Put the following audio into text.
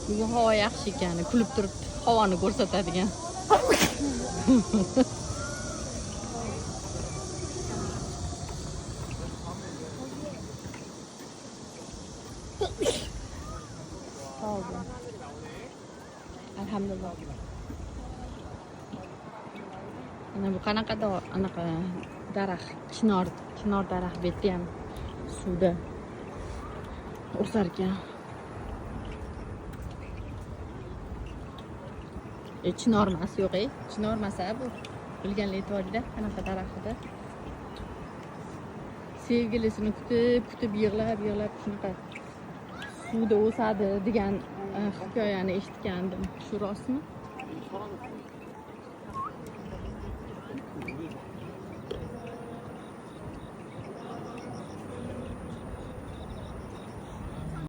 Bugun havo yaxshi ekan, kulib turibdi, havoni ko'rsatadigan. Alhamdulillah. Mana bu qanaqa anaqa daraxt, chinor daraxt betdi ham suvda o'sar ekan. Chinor emas, yo'q, chinor emas bu. Bilganlik to'g'rida qanaqa daraxt edi. Sevgilisini kutib yig'lab shunaqa suvda o'sadi degan hikoyani eshitgandim. Shu rostmi?